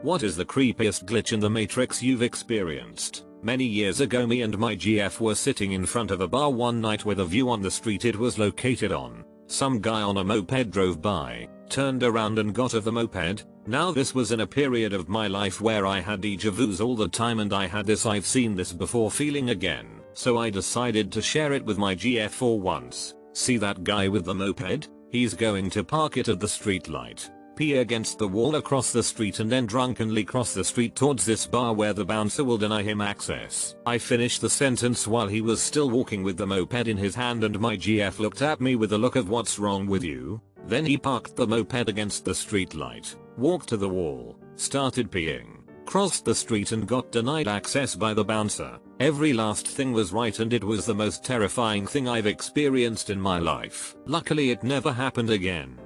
What is the creepiest glitch in the Matrix you've experienced? Many years ago, me and my GF were sitting in front of a bar one night with a view on the street it was located on. Some guy on a moped drove by, turned around and got off the moped. Now this was in a period of my life where I had deja vus all the time, and I had this "I've seen this before" feeling again. So I decided to share it with my GF for once. See that guy with the moped? He's going to park it at the street light, pee against the wall across the street, and then drunkenly cross the street towards this bar where the bouncer will deny him access. I finished the sentence while he was still walking with the moped in his hand, and my GF looked at me with a look of "What's wrong with you?" Then he parked the moped against the street light, walked to the wall, started peeing, crossed the street, and got denied access by the bouncer. Every last thing was right, and it was the most terrifying thing I've experienced in my life. Luckily it never happened again.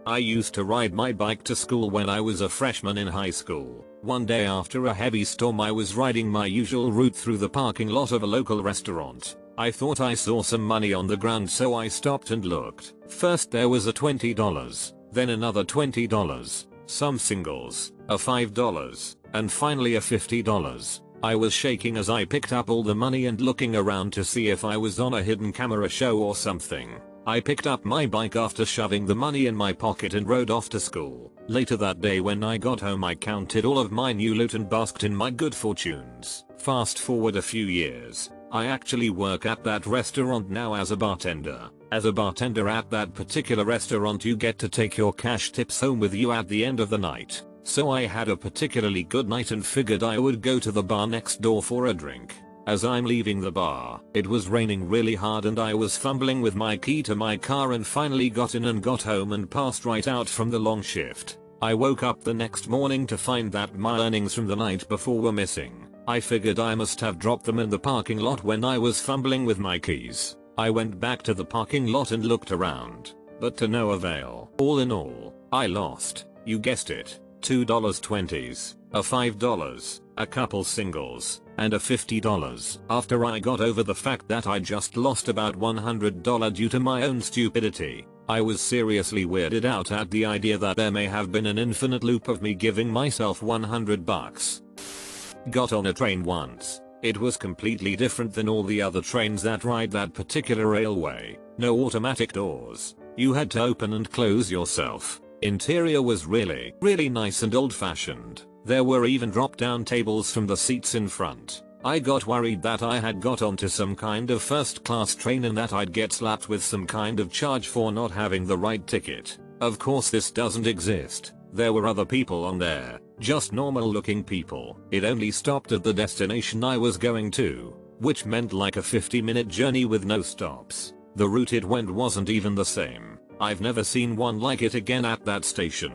I used to ride my bike to school when I was a freshman in high school. One day after a heavy storm, I was riding my usual route through the parking lot of a local restaurant. I thought I saw some money on the ground, so I stopped and looked. First there was a $20, then another $20, some singles, a $5, and finally a $50. I was shaking as I picked up all the money and looking around to see if I was on a hidden camera show or something. I picked up my bike after shoving the money in my pocket and rode off to school. Later that day when I got home, I counted all of my new loot and basked in my good fortunes. Fast forward a few years. I actually work at that restaurant now as a bartender. As a bartender at that particular restaurant, you get to take your cash tips home with you at the end of the night. So I had a particularly good night and figured I would go to the bar next door for a drink. As I'm leaving the bar, it was raining really hard and I was fumbling with my key to my car, and finally got in and got home and passed right out from the long shift. I woke up the next morning to find that my earnings from the night before were missing. I figured I must have dropped them in the parking lot when I was fumbling with my keys. I went back to the parking lot and looked around, but to no avail. All in all, I lost, you guessed it, $2.20s, a $5, a couple singles, and a $50. After I got over the fact that I just lost about $100 due to my own stupidity, I was seriously weirded out at the idea that there may have been an infinite loop of me giving myself $100. Got on a train once. It was completely different than all the other trains that ride that particular railway. No automatic doors. You had to open and close yourself. Interior was really nice and old-fashioned. There were even drop-down tables from the seats in front. I got worried that I had got onto some kind of first-class train and that I'd get slapped with some kind of charge for not having the right ticket. Of course this doesn't exist. There were other people on there, just normal-looking people. It only stopped at the destination I was going to, which meant like a 50-minute journey with no stops. The route it went wasn't even the same. I've never seen one like it again at that station.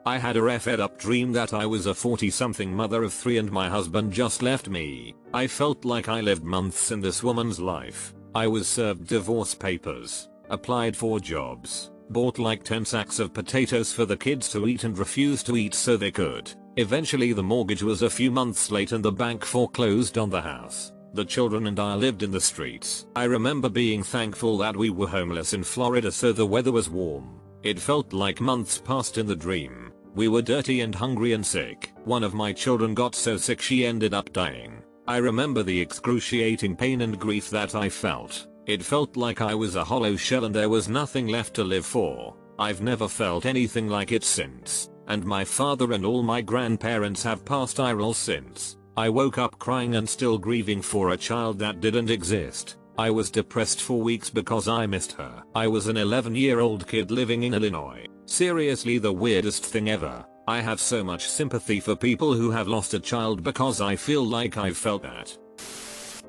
I had a fed up dream that I was a 40-something mother of 3 and my husband just left me. I felt like I lived months in this woman's life. I was served divorce papers, applied for jobs, bought like 10 sacks of potatoes for the kids to eat and refused to eat so they could. Eventually the mortgage was a few months late and the bank foreclosed on the house. The children and I lived in the streets. I remember being thankful that we were homeless in Florida so the weather was warm. It felt like months passed in the dream. We were dirty and hungry and sick. One of my children got so sick she ended up dying. I remember the excruciating pain and grief that I felt. It felt like I was a hollow shell and there was nothing left to live for. I've never felt anything like it since. And my father and all my grandparents have passed IRL since. I woke up crying and still grieving for a child that didn't exist. I was depressed for weeks because I missed her. I was an 11-year-old kid living in Illinois. Seriously, the weirdest thing ever. I have so much sympathy for people who have lost a child because I feel like I've felt that.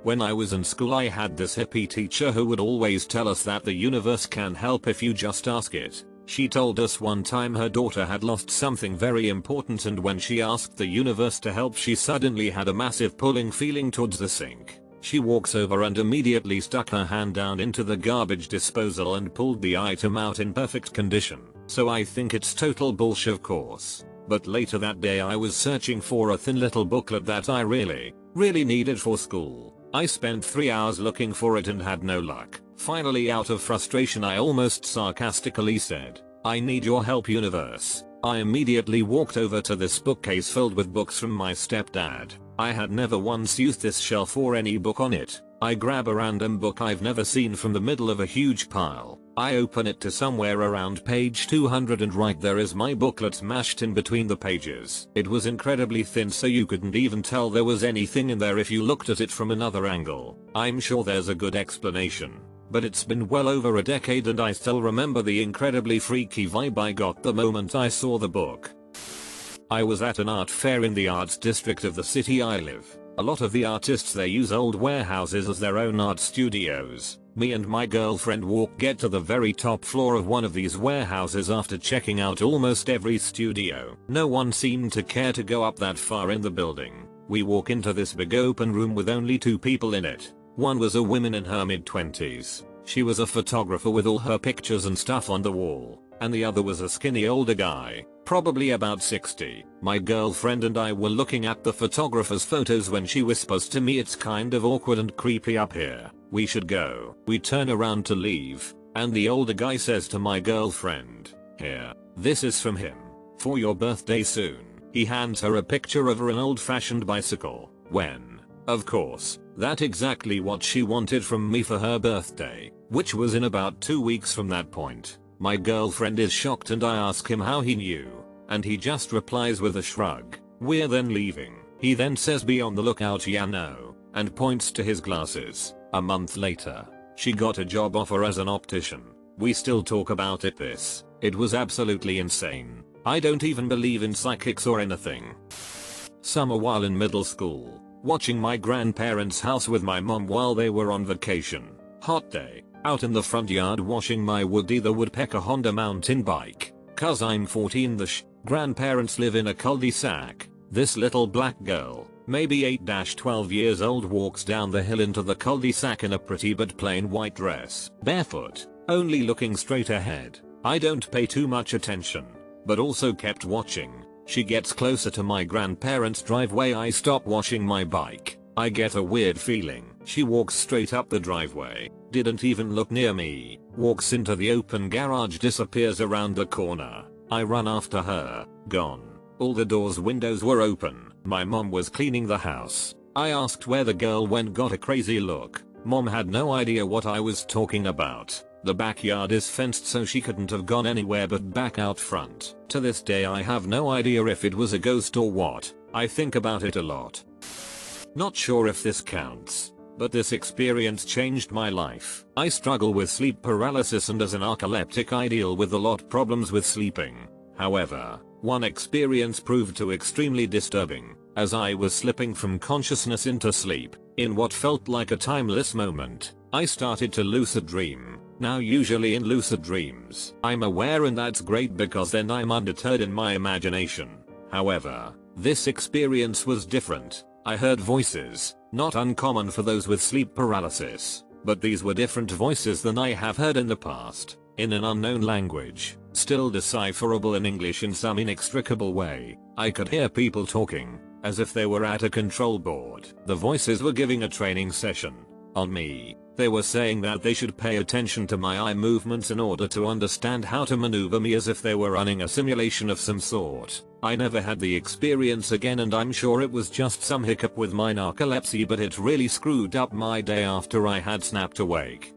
When I was in school, I had this hippie teacher who would always tell us that the universe can help if you just ask it. She told us one time her daughter had lost something very important, and when she asked the universe to help, she suddenly had a massive pulling feeling towards the sink. She walks over and immediately stuck her hand down into the garbage disposal and pulled the item out in perfect condition. So I think it's total bullshit, of course. But later that day I was searching for a thin little booklet that I really needed for school. I spent 3 hours looking for it and had no luck. Finally, out of frustration, I almost sarcastically said, "I need your help, universe." I immediately walked over to this bookcase filled with books from my stepdad. I had never once used this shelf or any book on it. I grab a random book I've never seen from the middle of a huge pile. I open it to somewhere around page 200 and right there is my booklet mashed in between the pages. It was incredibly thin so you couldn't even tell there was anything in there if you looked at it from another angle. I'm sure there's a good explanation, but it's been well over a decade and I still remember the incredibly freaky vibe I got the moment I saw the book. I was at an art fair in the arts district of the city I live. A lot of the artists there use old warehouses as their own art studios. Me and my girlfriend get to the very top floor of one of these warehouses after checking out almost every studio. No one seemed to care to go up that far in the building. We walk into this big open room with only 2 people in it. One was a woman in her mid-20s. She was a photographer with all her pictures and stuff on the wall. And the other was a skinny older guy, probably about 60. My girlfriend and I were looking at the photographer's photos when she whispers to me, "It's kind of awkward and creepy up here. We should go." We turn around to leave, and the older guy says to my girlfriend, "Here, this is from him. For your birthday soon." He hands her a picture of an old-fashioned bicycle. When, of course, that's exactly what she wanted from me for her birthday, which was in about 2 weeks from that point. My girlfriend is shocked and I ask him how he knew, and he just replies with a shrug. We're then leaving. He then says, "Be on the lookout, ya know," and points to his glasses. A month later, she got a job offer as an optician. We still talk about it. It was absolutely insane. I don't even believe in psychics or anything. Summer while in middle school, watching my grandparents' house with my mom while they were on vacation. Hot day. Out in the front yard washing my Woody the Woodpecker Honda mountain bike. Cause I'm 14, the grandparents live in a cul-de-sac. This little black girl, maybe 8-12 years old, walks down the hill into the cul-de-sac in a pretty but plain white dress. Barefoot, only looking straight ahead. I don't pay too much attention, but also kept watching. She gets closer to my grandparents' driveway. I stop washing my bike. I get a weird feeling. She walks straight up the driveway, didn't even look near me, walks into the open garage, disappears around the corner. I run after her, gone. All the doors, windows were open. My mom was cleaning the house. I asked where the girl went, got a crazy look. Mom had no idea what I was talking about. The backyard is fenced so she couldn't have gone anywhere but back out front. To this day I have no idea if it was a ghost or what. I think about it a lot. Not sure if this counts, but this experience changed my life. I struggle with sleep paralysis and as an narcoleptic I deal with a lot problems with sleeping. However, one experience proved to extremely disturbing, as I was slipping from consciousness into sleep. In what felt like a timeless moment, I started to lucid dream. Now usually in lucid dreams, I'm aware and that's great because then I'm undeterred in my imagination. However, this experience was different. I heard voices, not uncommon for those with sleep paralysis, but these were different voices than I have heard in the past, in an unknown language, still decipherable in English in some inextricable way. I could hear people talking, as if they were at a control board. The voices were giving a training session on me. They were saying that they should pay attention to my eye movements in order to understand how to maneuver me, as if they were running a simulation of some sort. I never had the experience again and I'm sure it was just some hiccup with my narcolepsy, but it really screwed up my day after I had snapped awake.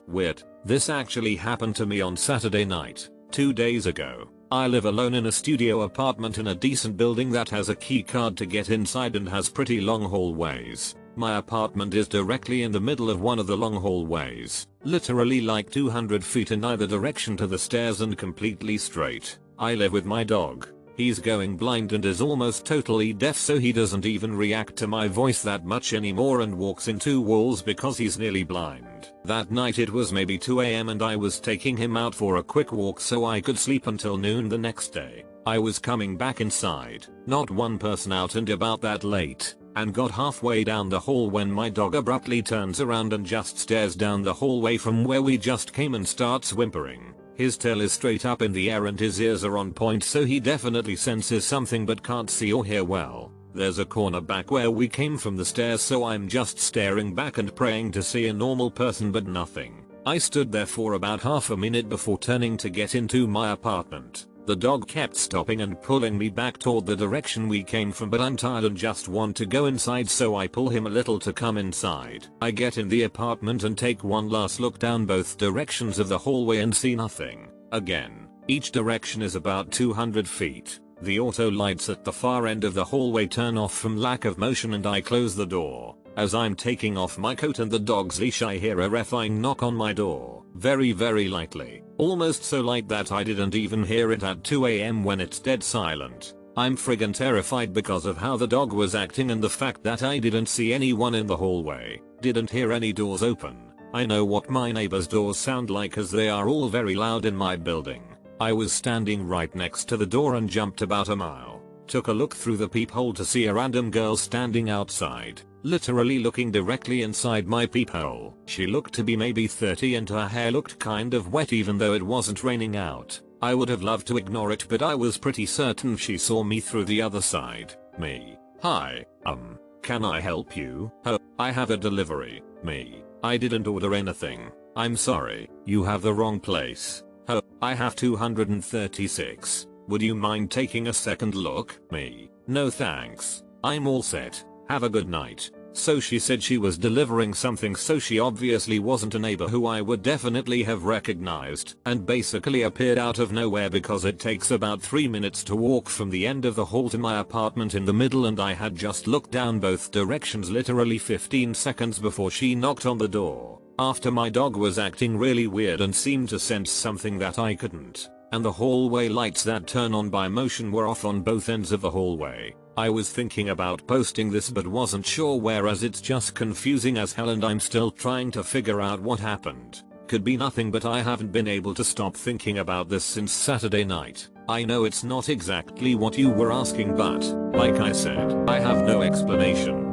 Weird. This actually happened to me on Saturday night, 2 days ago. I live alone in a studio apartment in a decent building that has a key card to get inside and has pretty long hallways. My apartment is directly in the middle of one of the long hallways, literally like 200 feet in either direction to the stairs and completely straight. I live with my dog. He's going blind and is almost totally deaf, so he doesn't even react to my voice that much anymore and walks into walls because he's nearly blind. That night it was maybe 2 AM and I was taking him out for a quick walk so I could sleep until noon the next day. I was coming back inside, not one person out and about that late, and got halfway down the hall when my dog abruptly turns around and just stares down the hallway from where we just came and starts whimpering. His tail is straight up in the air and his ears are on point, so he definitely senses something but can't see or hear well. There's a corner back where we came from the stairs, so I'm just staring back and praying to see a normal person, but nothing. I stood there for about half a minute before turning to get into my apartment. The dog kept stopping and pulling me back toward the direction we came from, but I'm tired and just want to go inside, so I pull him a little to come inside. I get in the apartment and take one last look down both directions of the hallway and see nothing. Again, each direction is about 200 feet. The auto lights at the far end of the hallway turn off from lack of motion and I close the door. As I'm taking off my coat and the dog's leash, I hear a refine knock on my door. Very lightly. Almost so light that I didn't even hear it at 2 AM when it's dead silent. I'm friggin' terrified because of how the dog was acting and the fact that I didn't see anyone in the hallway. Didn't hear any doors open. I know what my neighbor's doors sound like as they are all very loud in my building. I was standing right next to the door and jumped about a mile. Took a look through the peephole to see a random girl standing outside, literally looking directly inside my peephole. She looked to be maybe 30 and her hair looked kind of wet even though it wasn't raining out. I would have loved to ignore it, but I was pretty certain she saw me through the other side. Me. Hi, can I help you? Oh, I have a delivery. Me. I didn't order anything. I'm sorry, you have the wrong place. Oh, I have 236. Would you mind taking a second look? Me. No thanks. I'm all set. Have a good night. So she said she was delivering something, so she obviously wasn't a neighbor who I would definitely have recognized, and basically appeared out of nowhere because it takes about 3 minutes to walk from the end of the hall to my apartment in the middle, and I had just looked down both directions literally 15 seconds before she knocked on the door. After my dog was acting really weird and seemed to sense something that I couldn't, and the hallway lights that turn on by motion were off on both ends of the hallway. I was thinking about posting this but wasn't sure where, as it's just confusing as hell and I'm still trying to figure out what happened. Could be nothing, but I haven't been able to stop thinking about this since Saturday night. I know it's not exactly what you were asking, but like I said, I have no explanation.